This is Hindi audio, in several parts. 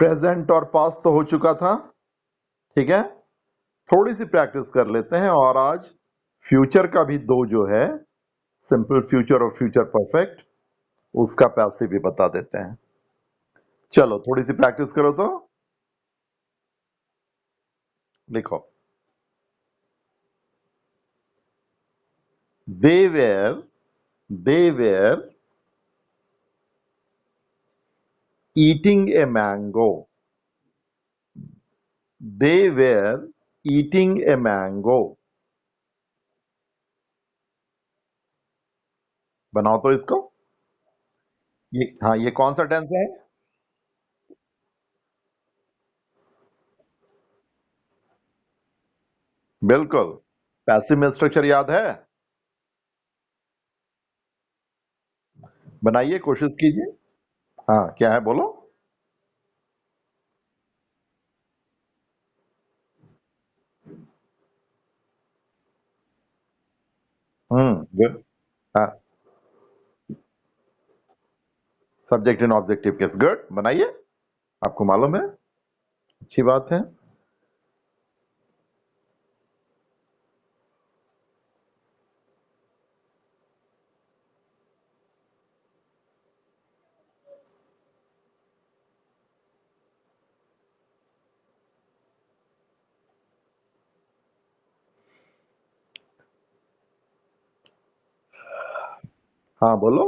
प्रेजेंट और पास्ट तो हो चुका था, ठीक है। थोड़ी सी प्रैक्टिस कर लेते हैं और आज फ्यूचर का भी दो जो है, सिंपल फ्यूचर और फ्यूचर परफेक्ट, उसका पैसिव भी बता देते हैं। चलो थोड़ी सी प्रैक्टिस करो तो लिखो। They were eating a mango. They were eating a mango. बनाओ तो इसको। ये हाँ, ये कौन सा टेंस है? बिल्कुल। पैसिव में स्ट्रक्चर याद है? बनाइए, कोशिश कीजिए। हाँ, क्या है बोलो। गुड। हाँ, subject in objective case, good, बनाइए। आपको मालूम है, अच्छी बात है। हाँ बोलो।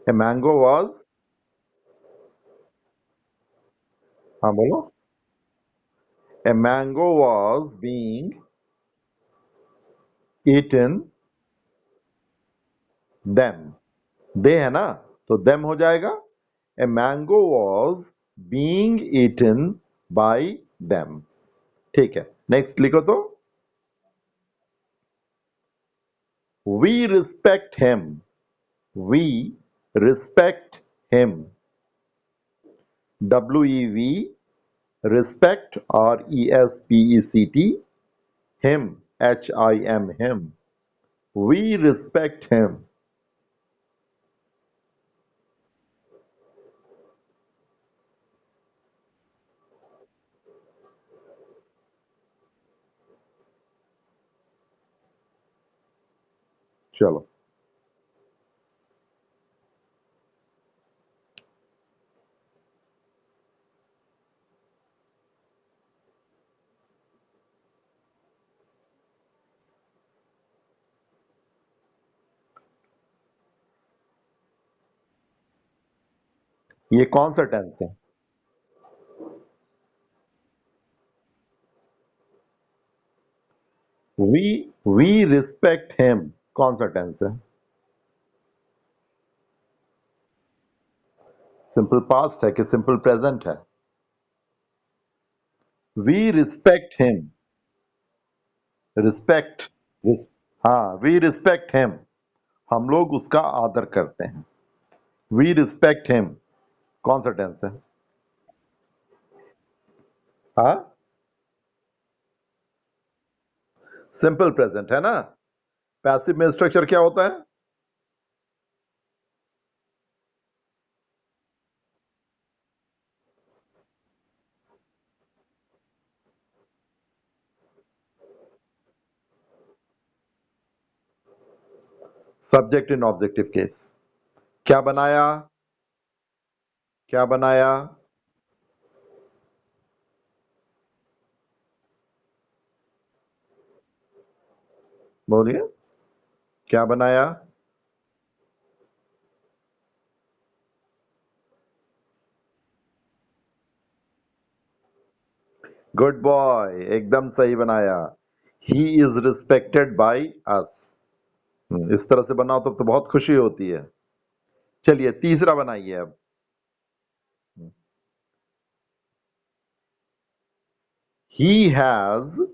A mango was. हाँ बोलो। A mango was being eaten. Them. They है ना, तो देम हो जाएगा। A mango was being eaten by them. ठीक है, नेक्स्ट लिखो तो। We respect him. We respect him. WEV, respect, RESPECT, him, HIM, him. We respect him. चलो, ये कौन सा टेंस है? वी वी रिस्पेक्ट हिम कौन सा टेंस है? सिंपल पास्ट है कि सिंपल प्रेजेंट है? We respect him. रिस्पेक्ट। हाँ, वी रिस्पेक्ट हिम, हम लोग उसका आदर करते हैं। वी रिस्पेक्ट हिम कौन सा टेंस है? हाँ, सिंपल प्रेजेंट है ना। पैसिव में स्ट्रक्चर क्या होता है? Subject in objective case. क्या बनाया? क्या बनाया? बोलिए, क्या बनाया? गुड बॉय, एकदम सही बनाया। He is respected by us. इस तरह से बनाओ तो बहुत खुशी होती है। चलिए तीसरा बनाइए अब। He has.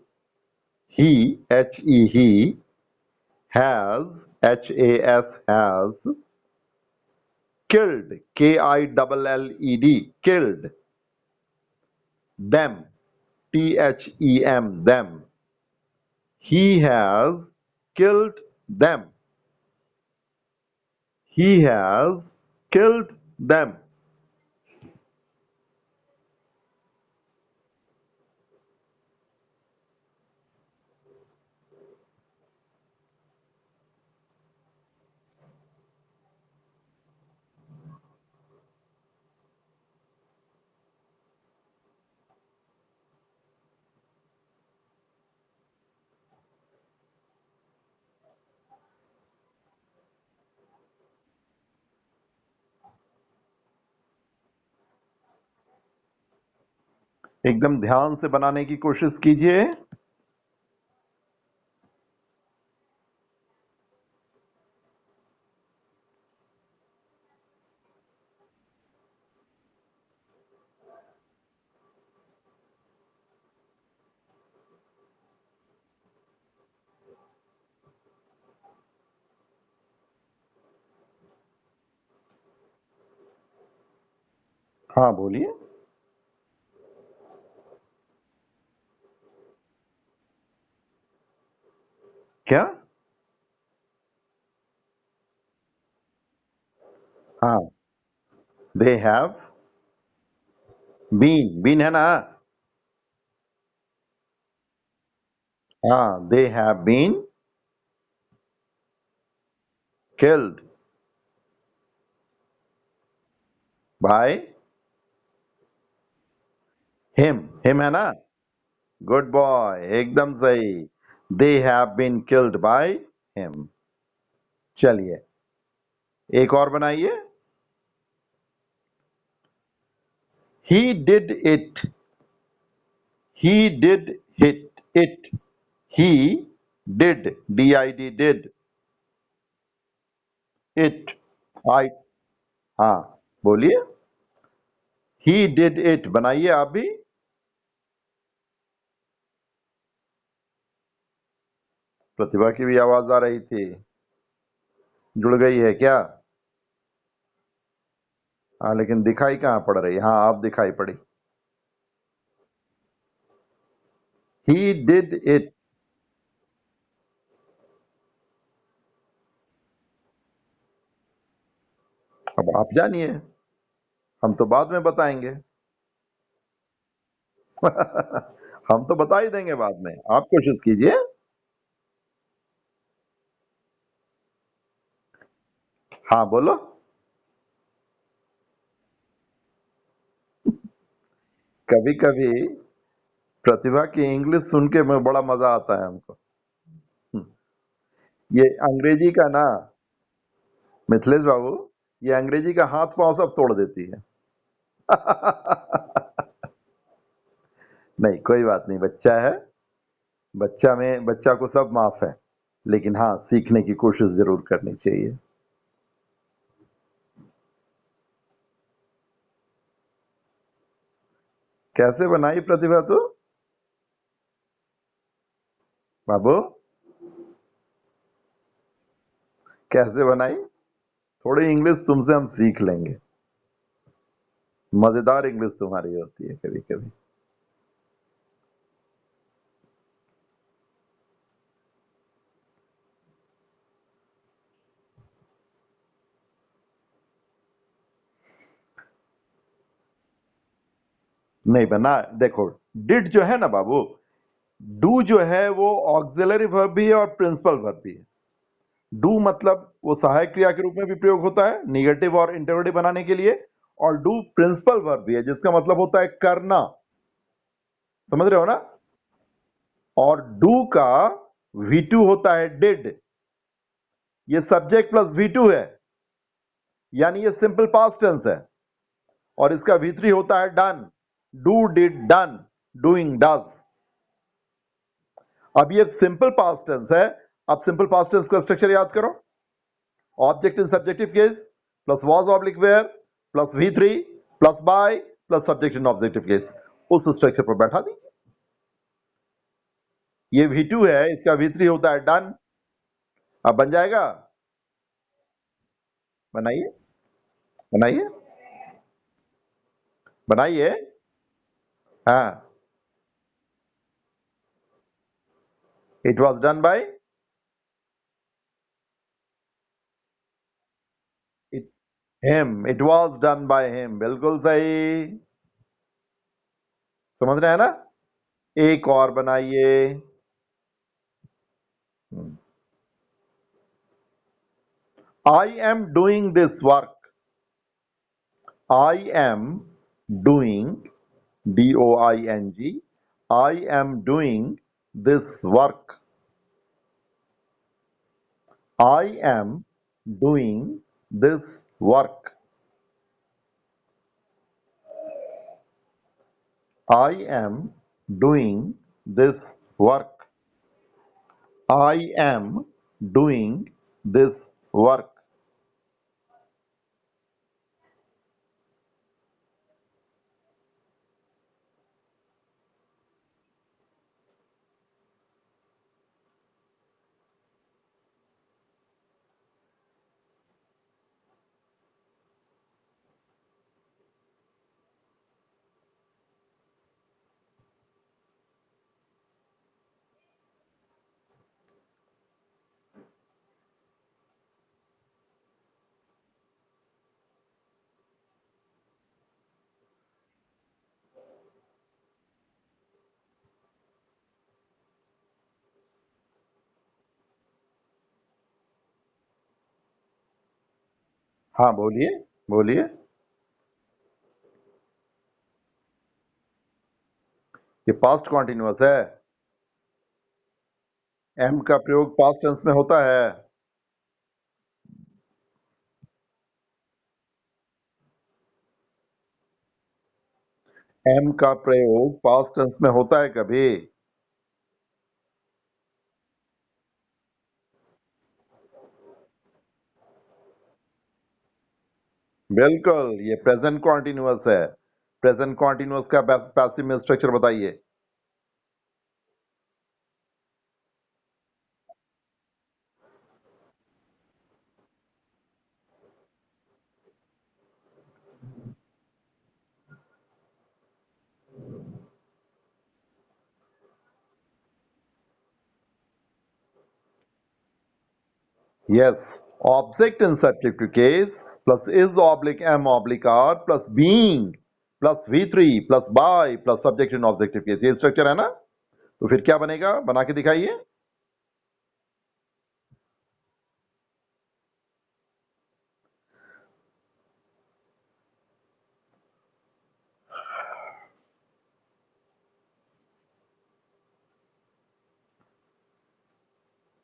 he has, has killed, KILLED, killed them, them. He has killed them. he has killed them. एकदम ध्यान से बनाने की कोशिश कीजिए। हाँ बोलिए। क्या? हाँ, दे हैव बीन है ना। हाँ, they have been killed by him है ना। गुड बॉय, एकदम सही। They have been killed by him. चलिए एक और बनाइए। He did it. He did it. He did DID did it. I. हाँ बोलिए। ही डिड इट बनाइए आप भी। प्रतिभा की भी आवाज आ रही थी। जुड़ गई है क्या? हाँ लेकिन दिखाई कहाँ पड़ रही? हाँ आप दिखाई पड़ी। ही डिड इट। अब आप जानिए, हम तो बाद में बताएंगे। हम तो बता ही देंगे बाद में, आप कोशिश कीजिए। हाँ बोलो। कभी कभी प्रतिभा की इंग्लिश सुन के में बड़ा मजा आता है हमको। ये अंग्रेजी का ना, मिथिलेश बाबू, ये अंग्रेजी का हाथ पांव सब तोड़ देती है। नहीं कोई बात नहीं, बच्चा है। बच्चा को सब माफ है। लेकिन हाँ सीखने की कोशिश जरूर करनी चाहिए। कैसे बनाई प्रतिभा तू? बाबू कैसे बनाई? थोड़ी इंग्लिश तुमसे हम सीख लेंगे। मजेदार इंग्लिश तुम्हारी होती है कभी कभी। नहीं बना, देखो डिड जो है ना बाबू, डू जो है वो ऑक्सिलरी वर्ब भी है और प्रिंसिपल वर्ब भी है। डू मतलब वो सहायक क्रिया के रूप में भी प्रयोग होता है निगेटिव और इंटरोगेटिव बनाने के लिए। और डू प्रिंसिपल वर्ब भी है जिसका मतलब होता है करना। समझ रहे हो ना? और डू का V2 होता है डिड। ये सब्जेक्ट प्लस V2 है, यानी ये सिंपल पास्ट टेंस है। और इसका V3 होता है done. Do did done, doing does. अब ये सिंपल पास्ट टेंस है। अब सिंपल पास्ट टेंस का स्ट्रक्चर याद करो। Object in subjective case plus was oblique were plus V3 plus by plus subject in objective case. उस स्ट्रक्चर पर बैठा दी। ये V2 है, इसका V3 होता है डन। अब बन जाएगा। बनाइए बनाइए बनाइए। हाँ, it was done by. Him, it was done by him, बिल्कुल सही। समझ रहे हैं ना? एक और बनाइए। I am doing this work. I am doing, DOING, I am doing this work. I am doing this work. I am doing this work. I am doing this work. हाँ, बोलिए, बोलिए। ये पास्ट कॉन्टिन्यूअस है। एम का प्रयोग पास्ट टेंस में होता है। एम का प्रयोग पास्ट टेंस में होता है कभी? बिल्कुल, ये प्रेजेंट कॉन्टिन्यूअस है। प्रेजेंट कॉन्टिन्यूअस का पैसिव में स्ट्रक्चर बताइए। Yes, object in subjective case plus is oblique am oblique are plus being plus V3 plus by plus subject in objective case, ये स्ट्रक्चर है ना? तो फिर क्या बनेगा? बना के दिखाइए।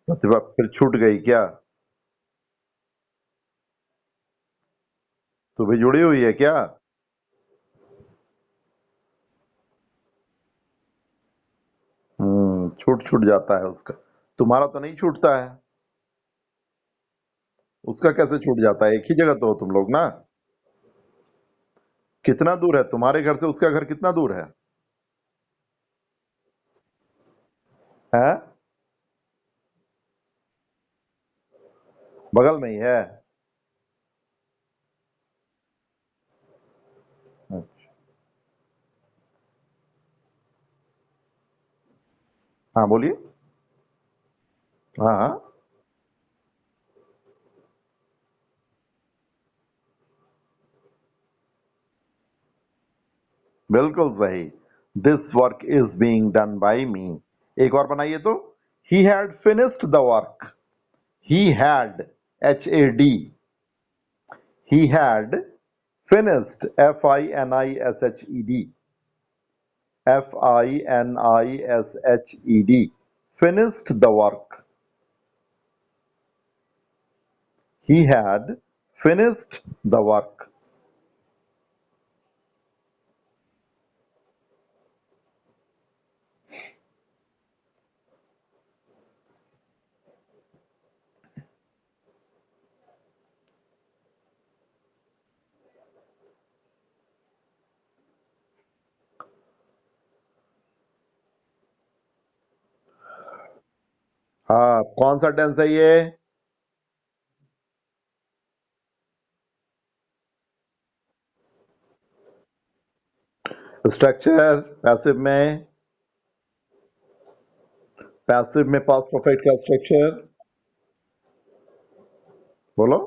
प्रतिभा फिर छूट गई क्या? तो भी जुड़ी हुई है क्या? छूट छूट जाता है उसका। तुम्हारा तो नहीं छूटता है। उसका कैसे छूट जाता है? एक ही जगह तो हो तुम लोग ना। कितना दूर है तुम्हारे घर से उसका घर? कितना दूर है? हैं? बगल में ही है? हाँ, बोलिए। हाँ हाँ, बिल्कुल सही। This work is being done by me. एक और बनाइए तो। He had finished the work. He had, HAD, he had finished, FINISHED, FINISHED, finished the work। he had finished the work। हाँ, कौन सा टेंस है ये? स्ट्रक्चर पैसिव में। पैसिव में पास्ट परफेक्ट का स्ट्रक्चर बोलो।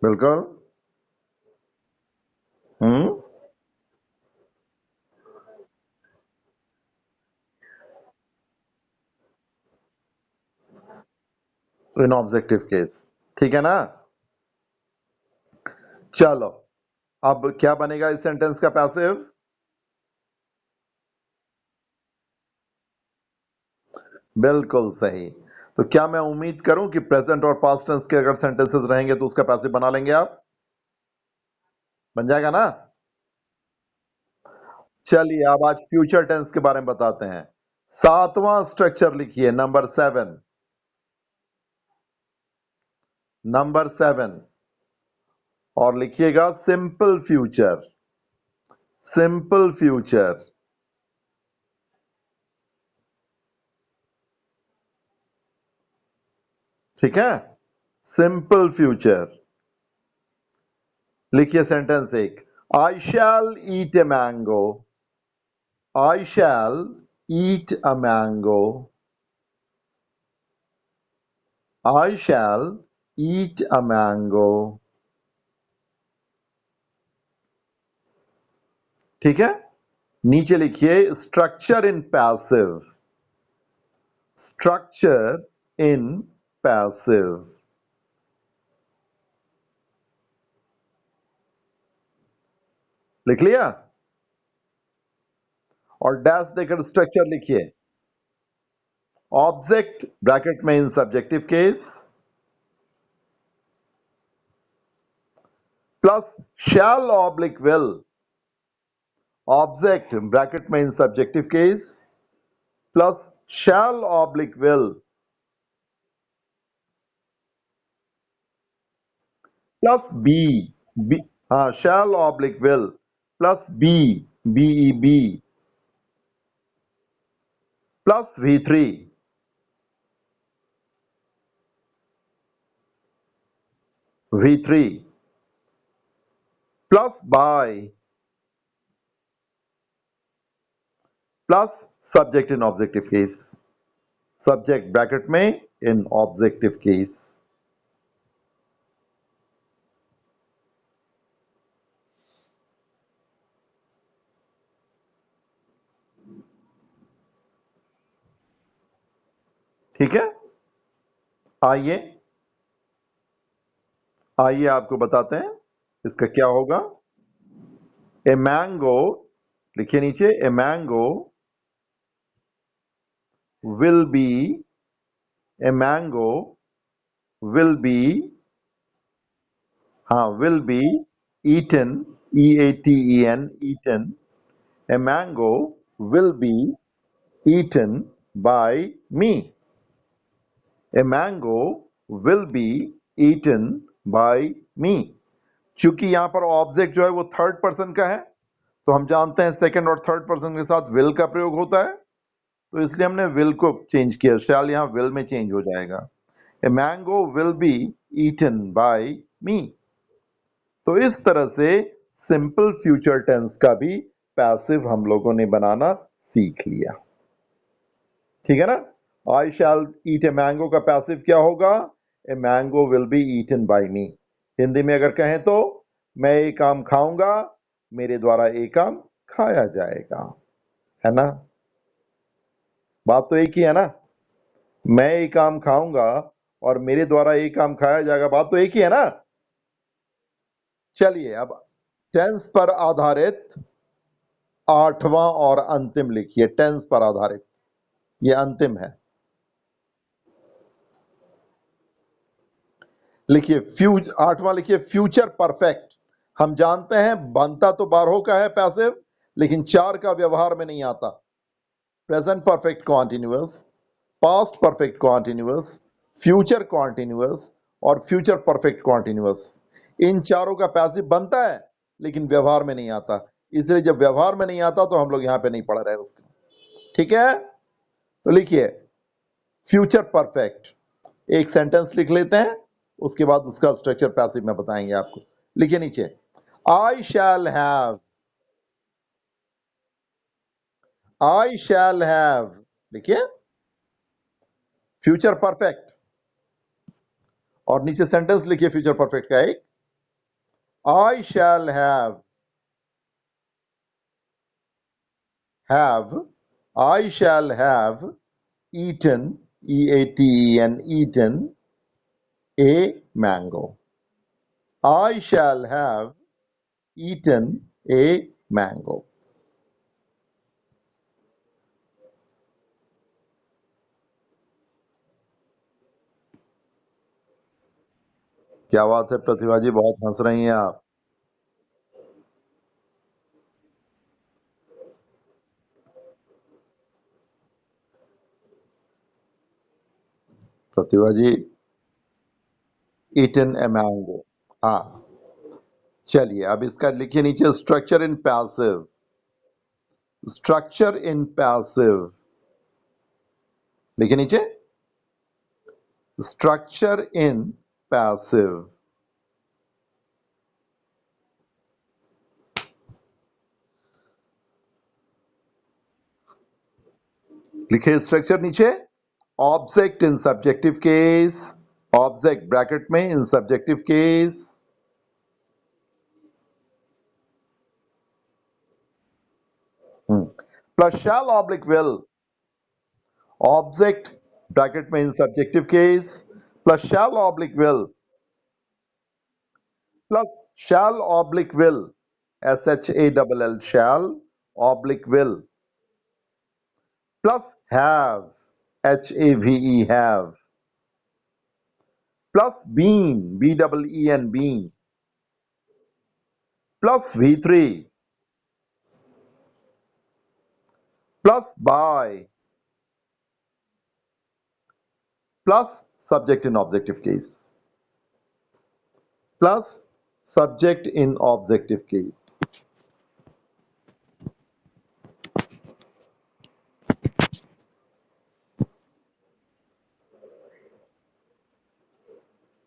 बिल्कुल। हम्म। इन ऑब्जेक्टिव केस, ठीक है ना। चलो, अब क्या बनेगा इस सेंटेंस का पैसिव? बिल्कुल सही। तो क्या मैं उम्मीद करूं कि प्रेजेंट और पास्ट टेंस के अगर सेंटेंसेस रहेंगे तो उसका पैसिव बना लेंगे आप? बन जाएगा ना। चलिए अब आज फ्यूचर टेंस के बारे में बताते हैं। सातवां स्ट्रक्चर लिखिए, नंबर 7। नंबर 7, और लिखिएगा सिंपल फ्यूचर। सिंपल फ्यूचर, ठीक है। Simple future. लिखिए सेंटेंस एक, I shall eat a mango. I shall eat a mango. I shall eat a mango. ठीक है। नीचे लिखिए structure in passive. Structure in passive. लिख लिया? और डैश देकर स्ट्रक्चर लिखिए। ऑब्जेक्ट ब्रैकेट में in subjective case plus shall oblique will. Object bracket में in subjective case plus shall oblique will plus be. Be, हाँ, shall oblique will plus be, B E be plus V3। V3 plus by plus subject in objective case. Subject bracket में इन ऑब्जेक्टिव केस। ठीक है। आइए, आइए आपको बताते हैं इसका क्या होगा। ए मैंगो, लिखिए नीचे, a mango will be, a mango will be, हाँ, will be eaten, EATEN, eaten. A mango will be eaten by me. A mango will be eaten by me. चूंकि यहां पर ऑब्जेक्ट जो है वो थर्ड पर्सन का है, तो हम जानते हैं सेकंड और थर्ड पर्सन के साथ विल का प्रयोग होता है, तो इसलिए हमने विल को चेंज किया। शैल यहां विल में चेंज हो जाएगा। A mango will be eaten by me. तो इस तरह से सिंपल फ्यूचर टेंस का भी पैसिव हम लोगों ने बनाना सीख लिया। ठीक है ना। आई शैल ईट ए मैंगो का पैसिव क्या होगा? A mango will be eaten by me. Hindi में अगर कहें तो मैं एक आम खाऊंगा, मेरे द्वारा एक आम खाया जाएगा। है ना। बात तो एक ही है ना। मैं एक आम खाऊंगा और मेरे द्वारा एक आम खाया जाएगा, बात तो एक ही है ना। चलिए अब टेंस पर आधारित आठवां और अंतिम लिखिए। टेंस पर आधारित, ये अंतिम है। लिखिए आठवां लिखिए फ्यूचर परफेक्ट। हम जानते हैं बनता तो बारहों का है पैसिव, लेकिन चार का व्यवहार में नहीं आता। Present perfect continuous, past perfect continuous, future continuous और फ्यूचर परफेक्ट कॉन्टिन्यूअस। इन चारों का पैसिव बनता है लेकिन व्यवहार में नहीं आता। इसलिए जब व्यवहार में नहीं आता तो हम लोग यहां पे नहीं पढ़ रहे उसको। ठीक है। तो लिखिए फ्यूचर परफेक्ट। एक सेंटेंस लिख लेते हैं, उसके बाद उसका स्ट्रक्चर पैसिव में बताएंगे आपको। लिखिए नीचे, I shall have. I shall have, लिखिए फ्यूचर परफेक्ट। और नीचे सेंटेंस लिखिए फ्यूचर परफेक्ट का एक। I shall have, I shall have eaten, eaten, eaten a mango. I shall have eaten a mango. क्या बात है प्रतिभा जी, बहुत हंस रही हैं आप। Pratibha ji, eaten a mango. हाँ, चलिए अब इसका लिखिए नीचे structure in passive. Structure in passive लिखिए नीचे, स्ट्रक्चर इन पैसिव। लिखिए स्ट्रक्चर नीचे, object in subjective case, object bracket में in subjective case, plus shall oblique will, object bracket में in subjective case, plus shall oblique will, plus shall oblique will, shall shall oblique will, plus have, have, plus been, been, plus v3, plus by, plus subject in objective case, plus subject in objective case.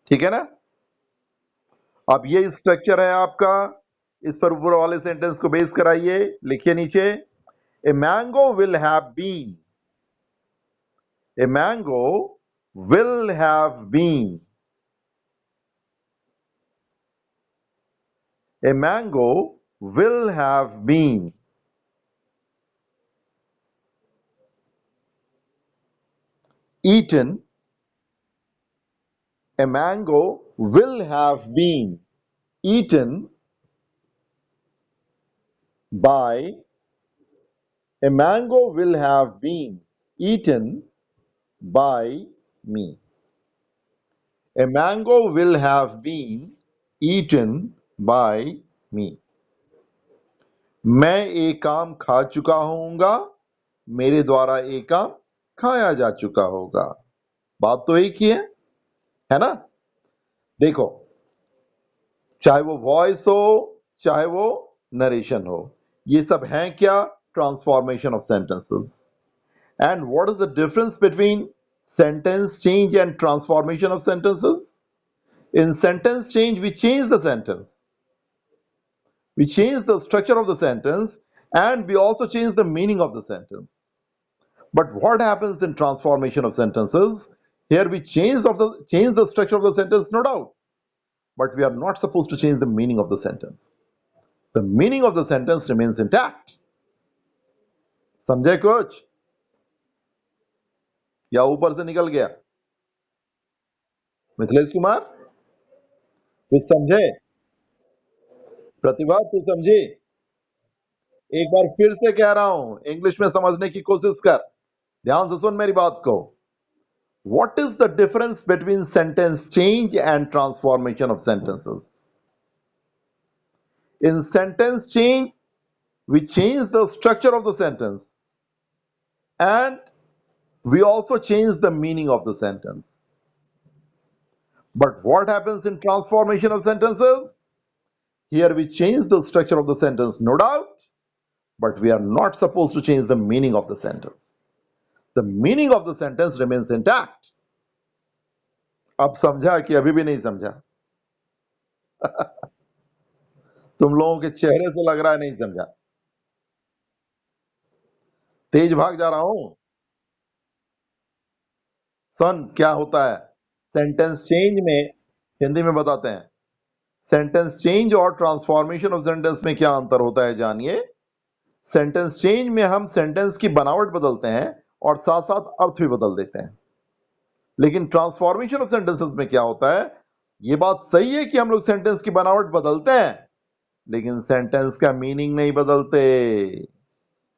ठीक है ना? अब ये स्ट्रक्चर है आपका, इस पर ऊपर वाले सेंटेंस को बेस कराइए। लिखिए नीचे, a mango will have been, a mango will have been, a mango will have been eaten, a mango will have been eaten by, a mango will have been eaten by me. A mango will have been eaten by me. मैं एक आम खा चुका होऊंगा, मेरे द्वारा एक आम खाया जा चुका होगा। बात तो एक ही है ना? देखो, चाहे वो वॉइस हो, चाहे वो नरेशन हो, ये सब हैं क्या? Transformation of sentences. And what is the difference between sentence change and transformation of sentences? In sentence change, we change the sentence, we change the structure of the sentence, and we also change the meaning of the sentence. But what happens in transformation of sentences? Here we change the structure of the sentence, no doubt, but we are not supposed to change the meaning of the sentence. The meaning of the sentence remains intact. समझे कुछ या ऊपर से निकल गया? मिथिलेश कुमार कुछ समझे? प्रतिभा तू समझी? एक बार फिर से कह रहा हूं, इंग्लिश में समझने की कोशिश कर, ध्यान से सुन मेरी बात को। What is the difference between sentence change and transformation of sentences? In sentence change, we change the structure of the sentence and we also change the meaning of the sentence. But what happens in transformation of sentences? Here we change the structure of the sentence, no doubt, but we are not supposed to change the meaning of the sentence. The meaning of the sentence remains intact. अब समझा कि अभी भी नहीं समझा? तुम लोगों के चेहरे से लग रहा है नहीं समझा। तेज भाग जा रहा हूं। सुन क्या होता है सेंटेंस चेंज में, हिंदी में बताते हैं। सेंटेंस चेंज और ट्रांसफॉर्मेशन ऑफ सेंटेंस में क्या अंतर होता है जानिए। सेंटेंस चेंज में हम सेंटेंस की बनावट बदलते हैं और साथ साथ अर्थ भी बदल देते हैं, लेकिन ट्रांसफॉर्मेशन ऑफ सेंटेंसेस में क्या होता है, यह बात सही है कि हम लोग सेंटेंस की बनावट बदलते हैं लेकिन सेंटेंस का मीनिंग नहीं बदलते।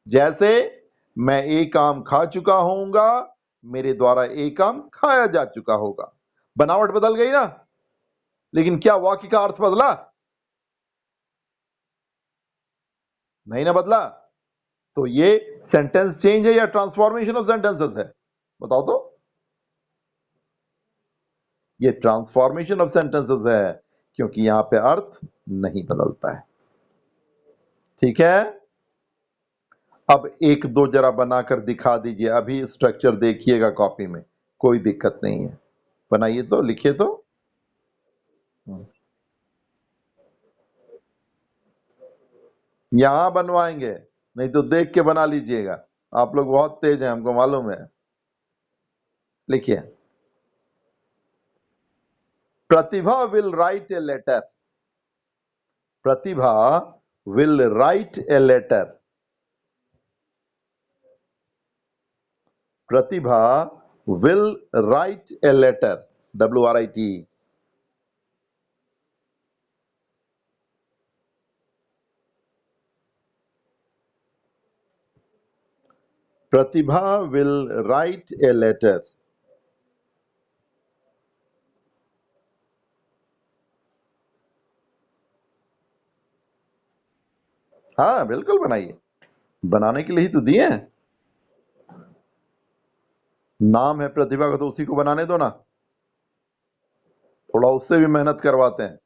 जैसे मैं एक आम खा चुका होऊंगा, मेरे द्वारा एक आम खाया जा चुका होगा। बनावट बदल गई ना, लेकिन क्या वाक्य का अर्थ बदला? नहीं ना बदला। तो ये सेंटेंस चेंज है या ट्रांसफॉर्मेशन ऑफ सेंटेंसेस है? बताओ तो। ये ट्रांसफॉर्मेशन ऑफ सेंटेंसेस है, क्योंकि यहां पे अर्थ नहीं बदलता है। ठीक है, अब एक दो जरा बनाकर दिखा दीजिए। अभी स्ट्रक्चर देखिएगा कॉपी में, कोई दिक्कत नहीं है। बनाइए तो, लिखिए तो। यहां बनवाएंगे, नहीं तो देख के बना लीजिएगा। आप लोग बहुत तेज हैं, हमको मालूम है। लिखिए, Pratibha will write a letter. Pratibha will write a letter. Pratibha will write a letter, WRIT। Pratibha will write a letter. हाँ बिल्कुल बनाइए, बनाने के लिए ही तो दिए हैं। नाम है प्रतिभा का तो उसी को बनाने दो ना, थोड़ा उससे भी मेहनत करवाते हैं।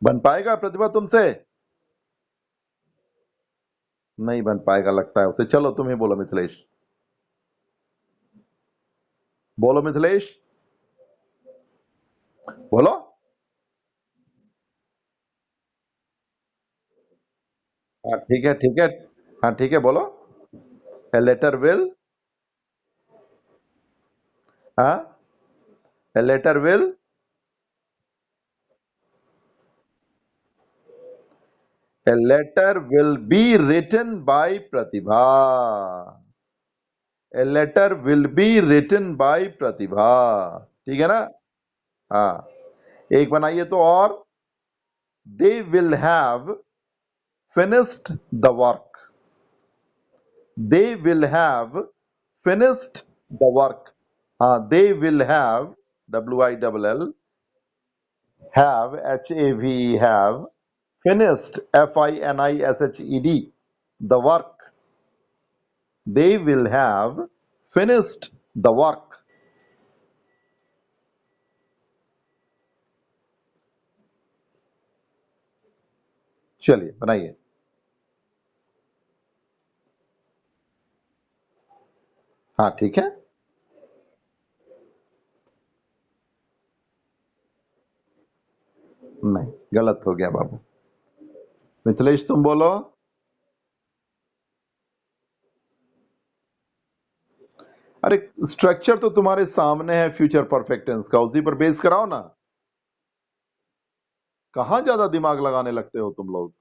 बन पाएगा प्रतिभा तुमसे? नहीं बन पाएगा लगता है उसे। चलो तुम ही बोलो मिथिलेश, बोलो मिथिलेश, बोलो। हाँ ठीक है, ठीक है। हाँ ठीक है, बोलो। ए लेटर विल, हाँ, a letter will, a letter will be written by Pratibha. A letter will be written by Pratibha. ठीक है ना? हाँ, एक बनाइए तो। और they will have finished the work. They will have finished the work. हाँ, they will have, WILL, have, HAV, have finished, FINISHED, the work. They will have finished the work. चलिए बनाइए। हाँ ठीक है। नहीं, गलत हो गया बाबू। मिथिलेश तुम बोलो। अरे स्ट्रक्चर तो तुम्हारे सामने है फ्यूचर परफेक्ट टेंस का, उसी पर बेस कराओ ना। कहां ज्यादा दिमाग लगाने लगते हो तुम लोग?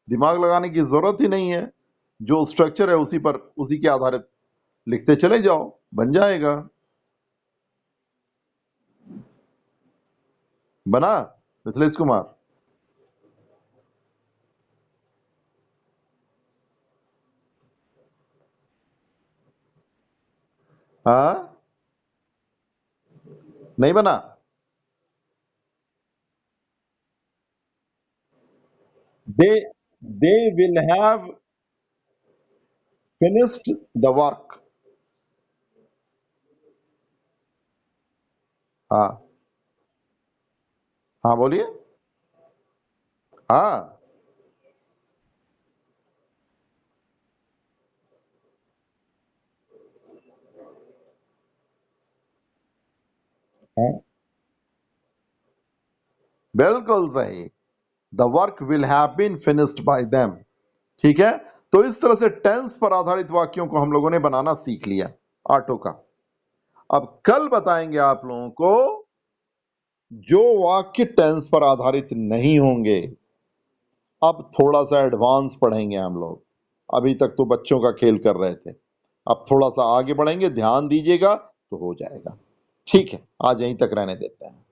दिमाग लगाने की जरूरत ही नहीं है। जो स्ट्रक्चर है उसी पर, उसी के आधारित लिखते चले जाओ, बन जाएगा। बना मिथिलेश कुमार? हाँ, नहीं बना? They will have finished the work. हाँ, हाँ बोलिए। हाँ, हाँ, बिल्कुल सही। The work will have been finished by them. ठीक है, तो इस तरह से टेंस पर आधारित वाक्यों को हम लोगों ने बनाना सीख लिया ऑटो का। अब कल बताएंगे आप लोगों को जो वाक्य टेंस पर आधारित नहीं होंगे। अब थोड़ा सा एडवांस पढ़ेंगे हम लोग, अभी तक तो बच्चों का खेल कर रहे थे, अब थोड़ा सा आगे बढ़ेंगे, ध्यान दीजिएगा तो हो जाएगा। ठीक है, आज यहीं तक रहने देते हैं।